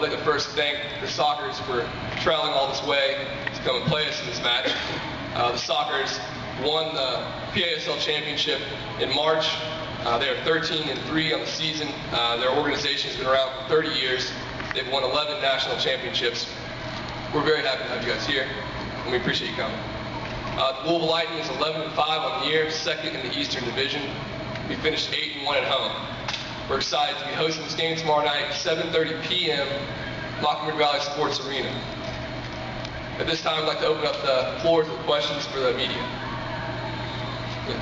we'd like to first thank the Sockers for traveling all this way to come and play us in this match. The Sockers won the PASL championship in March. They are 13-3 on the season. Their organization has been around for 30 years. They've won 11 national championships. We're very happy to have you guys here, and we appreciate you coming. The Louisville Lightning is 11-5 on the year, second in the Eastern Division. We finished 8-1 at home. We're excited to be hosting this game tomorrow night at 7:30 p.m. Mockingbird Valley Sports Arena. At this time, I'd like to open up the floor to questions for the media.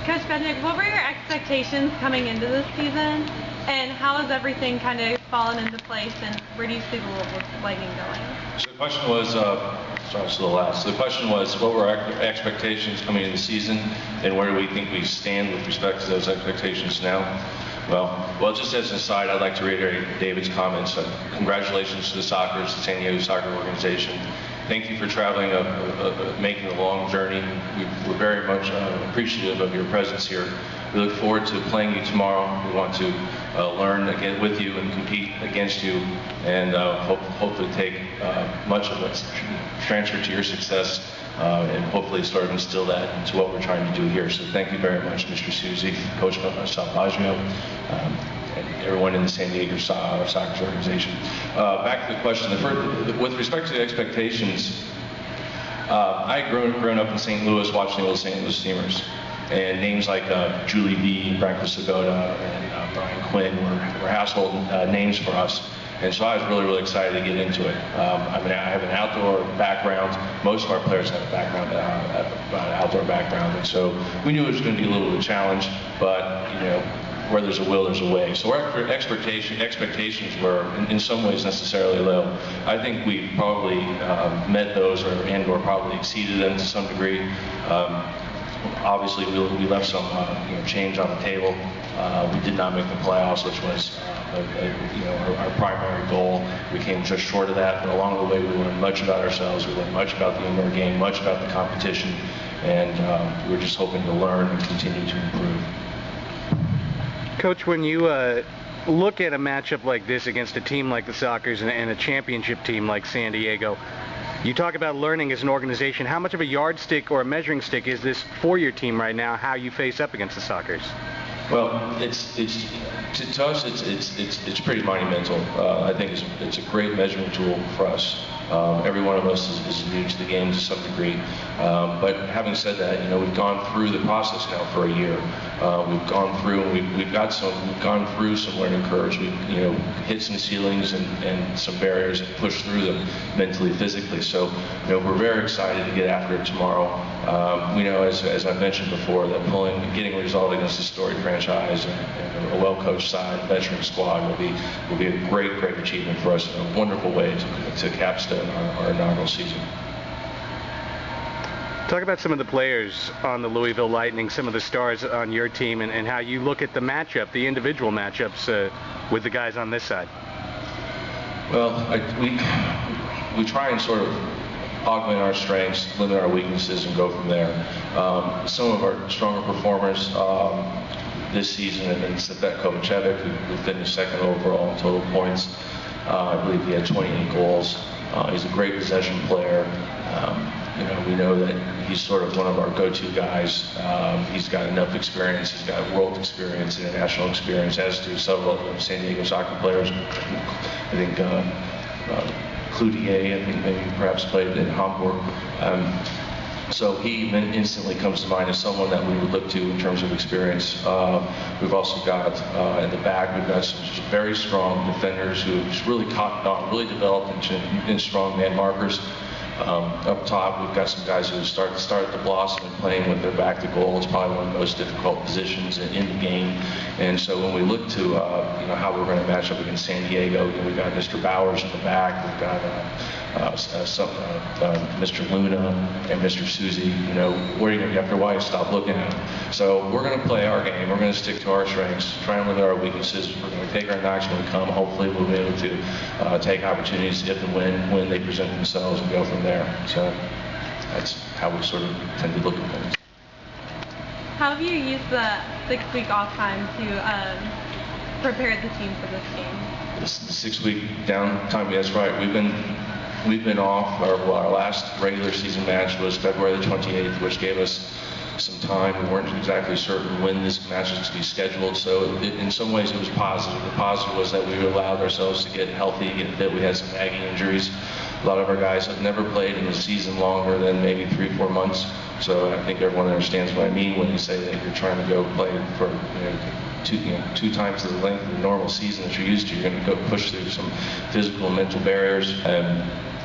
Coach Bednick, what were your expectations coming into this season, and how has everything kind of fallen into place, and where do you see the Louisville Lightning going? So the question was, the question was, what were our expectations coming into the season, and where do we think we stand with respect to those expectations now? Well, just as an aside, I'd like to reiterate David's comments. Congratulations to the Sockers, the San Diego Soccer Organization. Thank you for traveling, making a long journey. We're very much appreciative of your presence here. We look forward to playing you tomorrow. We want to learn again with you and compete against you, and hopefully take much of what's transferred to your success and hopefully sort of instill that into what we're trying to do here. So thank you very much, Mr. Suzy, Coach Salvaggio, and everyone in the San Diego Soccer Organization. Back to the question. With respect to the expectations, I had grown up in St. Louis watching the old St. Louis Steamers. And names like Julie V, Branko Sagoda, and Brian Quinn were household names for us. And so I was really excited to get into it. I have an outdoor background. Most of our players have an outdoor background. And so we knew it was going to be a little bit of a challenge, but you know, where there's a will, there's a way. So our expectations were, in some ways, necessarily low. I think we probably met those, or probably exceeded them to some degree. Obviously, we left some change on the table. We did not make the playoffs, which was our primary goal. We came just short of that, but along the way we learned much about ourselves. We learned much about the indoor game, much about the competition, and we're just hoping to learn and continue to improve. Coach, when you look at a matchup like this against a team like the Sockers and a championship team like San Diego, you talk about learning as an organization. How much of a yardstick or a measuring stick is this for your team right now, how you face up against the Sockers? Well, to us, it's pretty monumental. I think it's a great measuring tool for us. Every one of us is new to the game to some degree. But having said that, we've gone through the process now for a year. We've gone through, and we've gone through some learning curves. We've hit some ceilings and some barriers and pushed through them mentally, physically. So we're very excited to get after it tomorrow. We know, as I mentioned before, that getting a result against a storied franchise and a well-coached side, veteran squad will be a great achievement for us, and a wonderful way to capstone our inaugural season. Talk about some of the players on the Louisville Lightning, some of the stars on your team, and how you look at the matchup, the individual matchups with the guys on this side. Well, we try and sort of augment our strengths, limit our weaknesses, and go from there. Some of our stronger performers this season have been Stefan Kovacevic, who finished second overall in total points. I believe he had 28 goals. He's a great possession player. We know that he's sort of one of our go-to guys. He's got enough experience. He's got world experience, international experience, as do several of San Diego Soccer players. I think Cloutier, I think maybe perhaps played in Hamburg. So he instantly comes to mind as someone that we would look to in terms of experience. We've also got, in the back, we've got some very strong defenders who've really caught on, really developed into strong man markers. Up top, we've got some guys who started to blossom and playing with their back to goal. It's probably one of the most difficult positions in the game. And so when we look to how we're going to match up against San Diego, we've got Mr. Bowers in the back. We've got Mr. Luna and Mr. Suzy. Where are you going to get after? Why stop looking at them? So we're going to play our game. We're going to stick to our strengths, try and limit our weaknesses. We're going to take our knocks when we come. Hopefully we'll be able to take opportunities if and when they present themselves and go from there. So that's how we sort of tend to look at things. How have you used the 6-week off time to prepared the team for this game? This is the 6-week downtime. That's right. We've been off. Our last regular season match was February the 28th, which gave us some time. We weren't exactly certain when this match was to be scheduled, so in some ways it was positive. The positive was that we allowed ourselves to get healthy, get fit. We had some nagging injuries. A lot of our guys have never played in the season longer than maybe 3-4 months, so I think everyone understands what I mean when you say that you're trying to go play for two times the length of the normal season that you're used to. You're going to go push through some physical and mental barriers.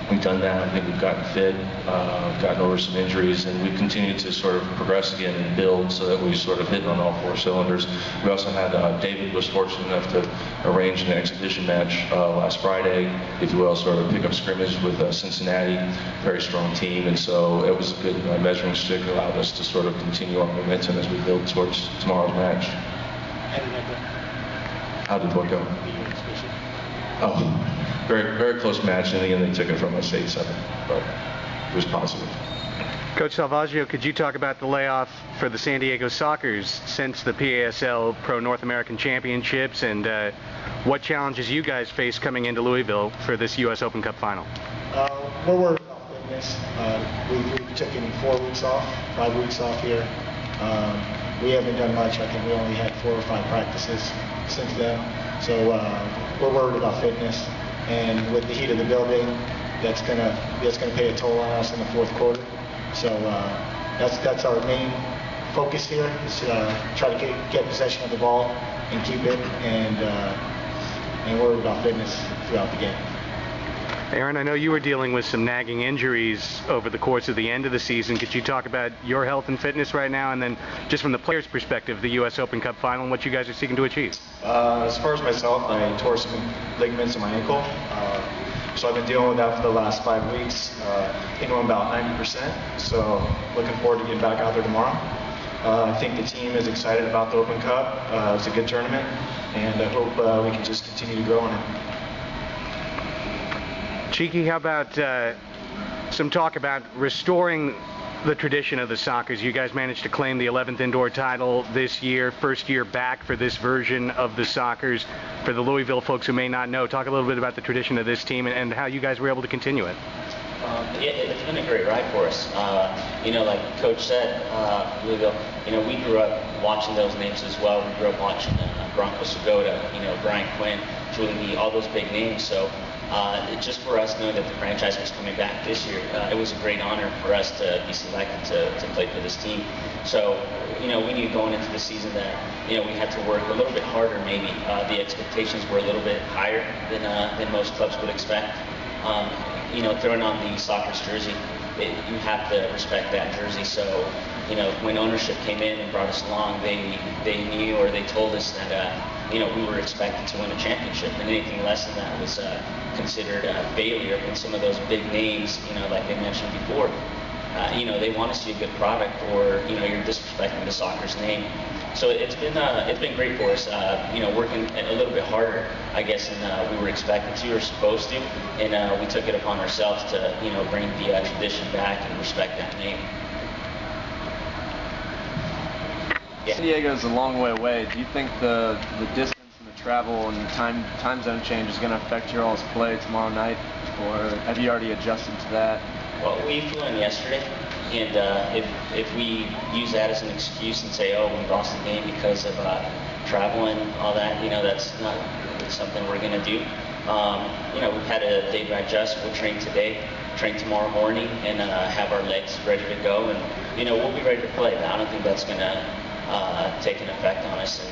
We've done that. I think we've gotten fit, gotten over some injuries, and we've continued to sort of progress again and build so that we sort of hit on all 4 cylinders. We also had David was fortunate enough to arrange an exhibition match last Friday, if you will, sort of pick up scrimmage with Cincinnati, very strong team, and so it was a good measuring stick. It allowed us to sort of continue our momentum as we build towards tomorrow's match. How did what go? Oh. Very, very close match. In the end, they took it from us 8-7, but it was positive. Coach Salvaggio, could you talk about the layoff for the San Diego Sockers since the PASL-Pro North American Championships, and what challenges you guys face coming into Louisville for this U.S. Open Cup final? We're worried about fitness. We've taken 4 weeks off, 5 weeks off here. We haven't done much. I think we only had 4 or 5 practices since then. So we're worried about fitness. And with the heat of the building, that's gonna pay a toll on us in the 4th quarter. So that's our main focus here, is to try to get possession of the ball and keep it, and worry about fitness throughout the game. Aaron, I know you were dealing with some nagging injuries over the course of the end of the season. Could you talk about your health and fitness right now, and then just from the players' perspective, the U.S. Open Cup final, and what you guys are seeking to achieve? As far as myself, I tore some ligaments in my ankle, so I've been dealing with that for the last 5 weeks. I think I'm about 90%, so looking forward to getting back out there tomorrow. I think the team is excited about the Open Cup. It's a good tournament, and I hope we can just continue to grow in it. Cheeky, how about some talk about restoring the tradition of the Sockers? You guys managed to claim the 11th indoor title this year, first year back for this version of the Sockers. For the Louisville folks who may not know, talk a little bit about the tradition of this team and how you guys were able to continue it. It's been a great ride for us. Like Coach said, Louisville, we grew up watching those names as well. We grew up watching Bronco Segota, Brian Quinn, Julie Lee, all those big names. So just for us knowing that the franchise was coming back this year, it was a great honor for us to be selected to play for this team. So, we knew going into the season that, we had to work a little bit harder maybe. The expectations were a little bit higher than most clubs would expect. Throwing on the Sockers jersey, you have to respect that jersey. So, when ownership came in and brought us along, they knew, or they told us that, we were expected to win a championship, and anything less than that was considered a failure. And some of those big names, like they mentioned before, they want to see a good product, or you're disrespecting the Sockers name. So it's been great for us, working a little bit harder, I guess, than we were expected to or supposed to, and we took it upon ourselves to bring the tradition back and respect that name. Yeah. San Diego is a long way away. Do you think the distance and the travel and time zone change is going to affect your all's play tomorrow night, or have you already adjusted to that? Well, we flew in yesterday, and if we use that as an excuse and say, oh, we lost the game because of travel and all that, that's not really something we're going to do. We've had a day to adjust. We'll train today, train tomorrow morning, and have our legs ready to go, and we'll be ready to play. But I don't think that's going to take an effect on us, and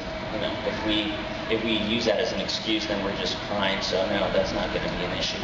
if we use that as an excuse, then we're just crying. So no, that's not going to be an issue.